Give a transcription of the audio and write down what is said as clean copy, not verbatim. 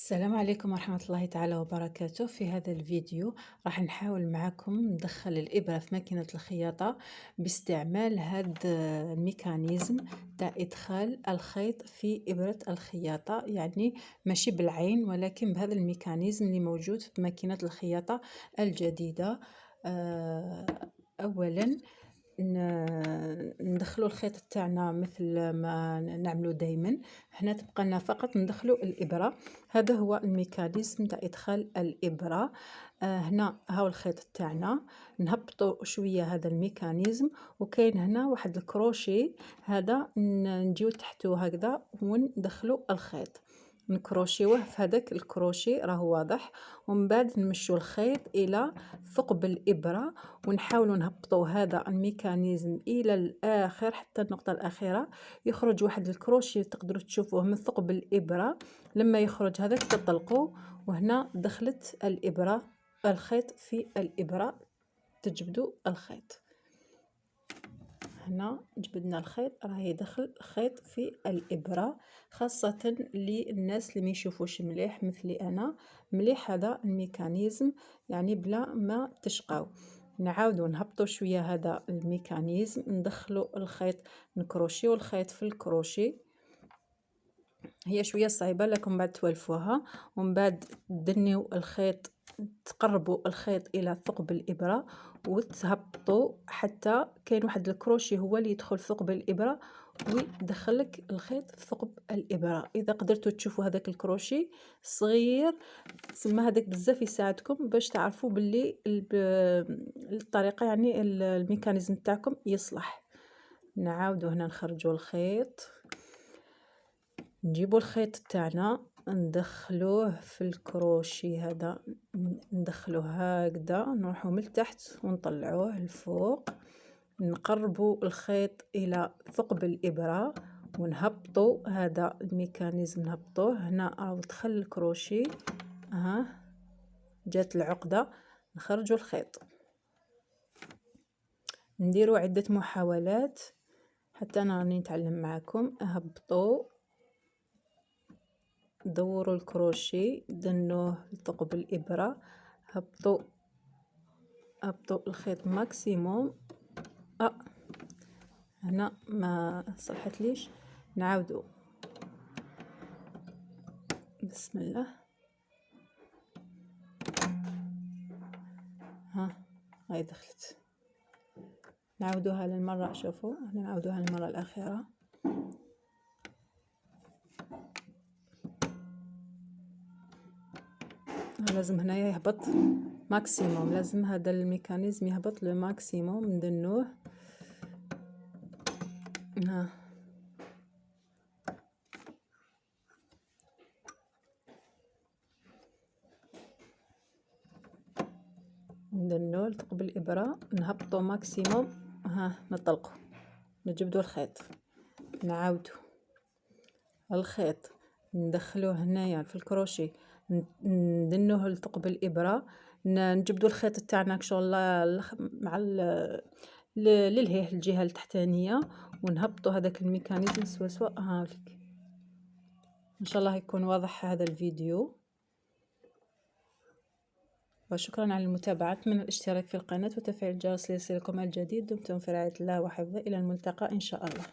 السلام عليكم ورحمة الله تعالى وبركاته. في هذا الفيديو راح نحاول معكم ندخل الإبرة في ماكينة الخياطة باستعمال هذا الميكانيزم تاع إدخال الخيط في إبرة الخياطة، يعني ماشي بالعين ولكن بهذا الميكانيزم اللي موجود في ماكينة الخياطة الجديدة. أولا ندخلوا الخيط تاعنا مثل ما نعملوا دائما. هنا تبقى لنا فقط ندخلوا الإبرة. هذا هو الميكانيزم تاع إدخال الإبرة. هنا هاو الخيط تاعنا، نهبطوا شوية هذا الميكانيزم، وكاين هنا واحد الكروشي هذا نجيو تحته هكذا وندخلوا الخيط، نكروشيوه في هذاك الكروشي راهو واضح، ومن بعد نمشوا الخيط الى ثقب الابره ونحاولوا نهبطوا هذا الميكانيزم الى الاخر حتى النقطه الاخيره. يخرج واحد الكروشي تقدروا تشوفوه من ثقب الابره. لما يخرج هذاك تطلقوا، وهنا دخلت الابره الخيط في الابره. تجبدوا الخيط، هنا جبدنا الخيط راه يدخل خيط في الإبرة، خاصة للناس اللي ما يشوفوش مليح مثلي أنا. مليح هذا الميكانيزم يعني بلا ما تشقاو. نعاودو نهبطو شوية هذا الميكانيزم، ندخلو الخيط، نكروشيو الخيط في الكروشي. هي شوية صعيبة لكم بعد توالفوها، ومن بعد دنيو الخيط، تقربوا الخيط الى ثقب الابره وتهبطوا حتى كاين واحد الكروشي هو اللي يدخل في ثقب الابره ويدخلك الخيط في ثقب الابره. اذا قدرتوا تشوفوا هذاك الكروشي صغير تسمى هذاك بزاف يساعدكم باش تعرفوا باللي الطريقه يعني الميكانيزم تاعكم يصلح. نعاودوا هنا نخرجوا الخيط، نجيبوا الخيط تاعنا ندخلوه في الكروشي هذا، ندخلوه هكذا، نروحوا من التحت ونطلعوه الفوق، نقربوا الخيط الى ثقب الابره ونهبطوا هذا الميكانيزم، نهبطوه. هنا راهو دخل الكروشي، جات العقده، نخرجوا الخيط. نديروا عده محاولات حتى انا راني نتعلم معكم. هبطوا، دوروا الكروشي، دنوه لثقب الإبرة، هبطوا الخيط ماكسيموم. هنا ما صلحت ليش، نعاودوا. بسم الله. هاي دخلت. نعاودوها للمرة، شوفوا نعاودوها للمرة الأخيرة. لازم هنا يهبط ماكسيموم، لازم هذا الميكانيزم يهبط لماكسيموم، ندنوه. ندنوه لثقب الإبرة، نهبطو ماكسيموم، نطلقو، نجبدو الخيط، نعاودو الخيط ندخلوه هنايا في الكروشي، ندنوه لثقب الإبرة، نجبدو الخيط تاعنا كشغل مع للهيه الجهة التحتانية، ونهبطو هذاك الميكانيزم سوا سوا. هاوليك ان شاء الله يكون واضح هذا الفيديو، وشكرا على المتابعة. أتمنى الاشتراك في القناة وتفعيل الجرس ليصلكم الجديد. دمتم في رعاية الله وحفظه، إلى الملتقى إن شاء الله.